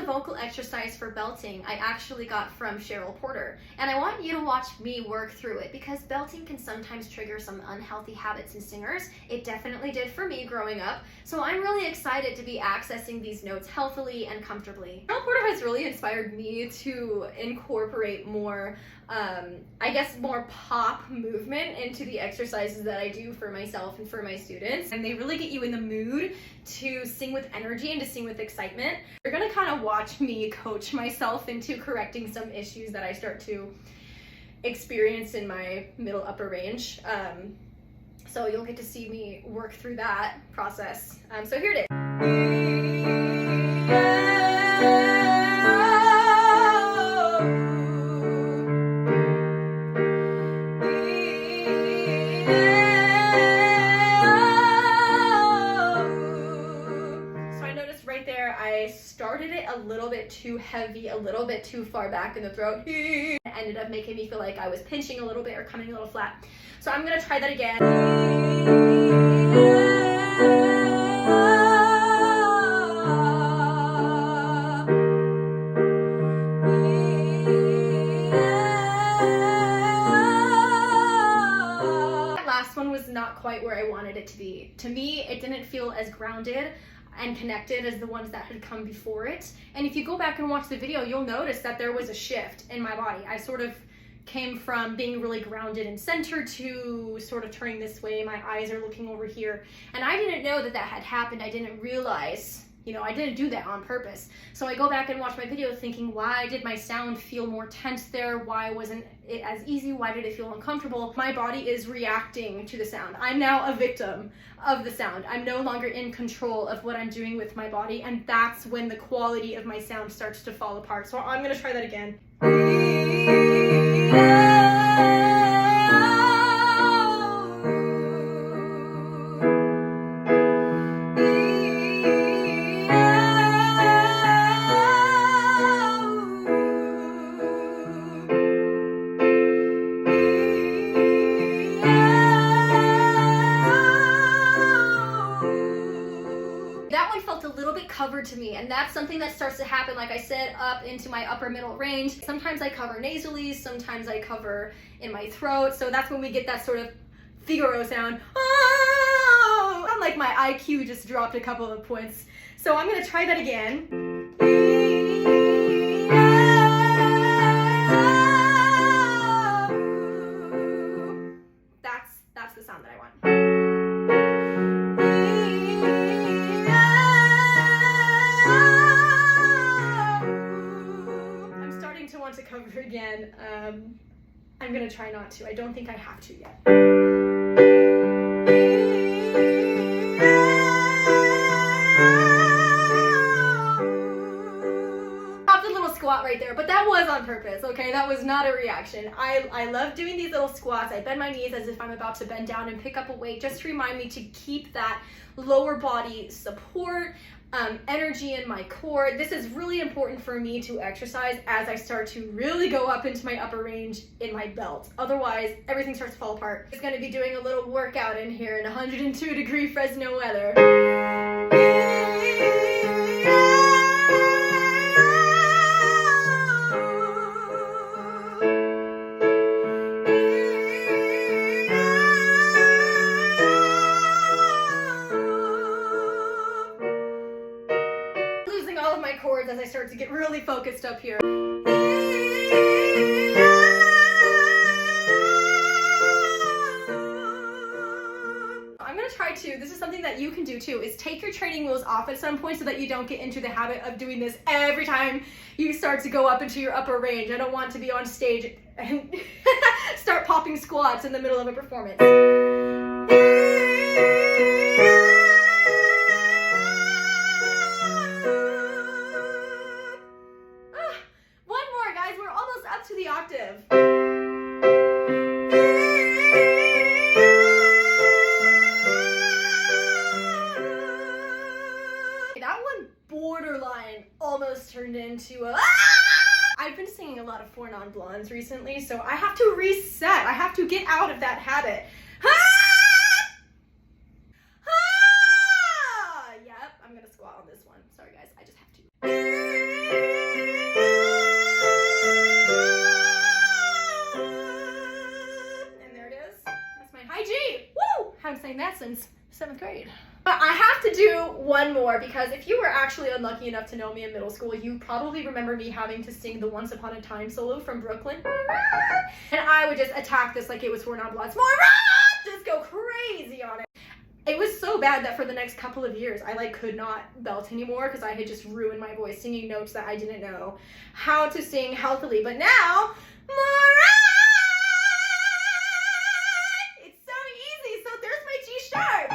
vocal exercise for belting I actually got from Cheryl Porter, and I want you to watch me work through it because belting can sometimes trigger some unhealthy habits in singers. It definitely did for me growing up, so I'm really excited to be accessing these notes healthily and comfortably. Cheryl Porter has really inspired me to incorporate more more pop movement into the exercises that I do for myself and for my students. And they really get you in the mood to sing with energy and to sing with excitement. You're gonna kind of watch me coach myself into correcting some issues that I start to experience in my middle upper range. So you'll get to see me work through that process. So here it is. I started it a little bit too heavy, a little bit too far back in the throat. It ended up making me feel like I was pinching a little bit or coming a little flat. So I'm gonna try that again. That last one was not quite where I wanted it to be. To me, it didn't feel as grounded and connected as the ones that had come before it. And if you go back and watch the video, you'll notice that there was a shift in my body. I sort of came from being really grounded and centered to sort of turning this way. My eyes are looking over here. And I didn't know that that had happened. I didn't realize, I didn't do that on purpose. So I go back and watch my video thinking, why did my sound feel more tense there? Why wasn't it as easy? Why did it feel uncomfortable? My body is reacting to the sound. I'm now a victim of the sound. I'm no longer in control of what I'm doing with my body, and that's when the quality of my sound starts to fall apart. So I'm gonna try that again. That one felt a little bit covered to me, and that's something that starts to happen, like I said, up into my upper middle range. Sometimes I cover nasally, sometimes I cover in my throat, so that's when we get that sort of Figaro sound. Oh! I'm like my IQ just dropped a couple of points. So I'm gonna try that again. That's the sound that I want. To cover again. I'm gonna try not to. I don't think I have to yet. Popped a little squat right there, but that was on purpose, okay? That was not a reaction. I love doing these little squats. I bend my knees as if I'm about to bend down and pick up a weight, just to remind me to keep that lower body support, energy in my core. This is really important for me to exercise as I start to really go up into my upper range in my belt. Otherwise, everything starts to fall apart. I'm going to be doing a little workout in here in 102-degree Fresno weather. Chords as I start to get really focused up here. I'm gonna try to, this is something that you can do too, is take your training wheels off at some point so that you don't get into the habit of doing this every time you start to go up into your upper range. I don't want to be on stage and start popping squats in the middle of a performance. To the octave. That one borderline almost turned into a I've been singing a lot of Four Non-Blondes recently, so I have to reset. I have to get out of that habit. Yep, I'm gonna squat on this one. Sorry guys, I just have to. saying that since 7th grade. But I have to do one more, because if you were actually unlucky enough to know me in middle school, you probably remember me having to sing the Once Upon a Time solo from Brooklyn. And I would just attack this like it was Four Non Blondes. Just go crazy on it. It was so bad that for the next couple of years, I could not belt anymore, because I had just ruined my voice singing notes that I didn't know how to sing healthily. But now, it's so easy. So there's my G sharp.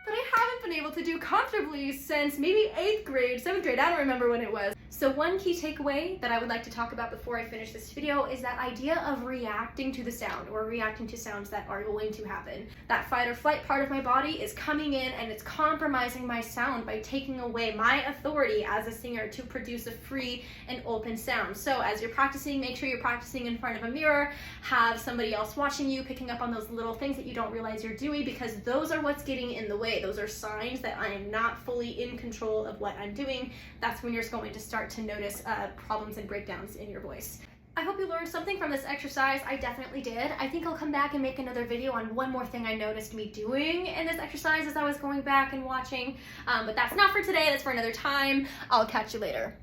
But I haven't been able to do comfortably since maybe 8th grade, 7th grade, I don't remember when it was. So one key takeaway that I would like to talk about before I finish this video is that idea of reacting to the sound, or reacting to sounds that are going to happen. That fight or flight part of my body is coming in and it's compromising my sound by taking away my authority as a singer to produce a free and open sound. So as you're practicing, make sure you're practicing in front of a mirror, have somebody else watching you, picking up on those little things that you don't realize you're doing, because those are what's getting in the way. Those are signs that I am not fully in control of what I'm doing. That's when you're going to start to notice problems and breakdowns in your voice. I hope you learned something from this exercise. I definitely did. I think I'll come back and make another video on one more thing I noticed me doing in this exercise as I was going back and watching. But that's not for today. That's for another time. I'll catch you later.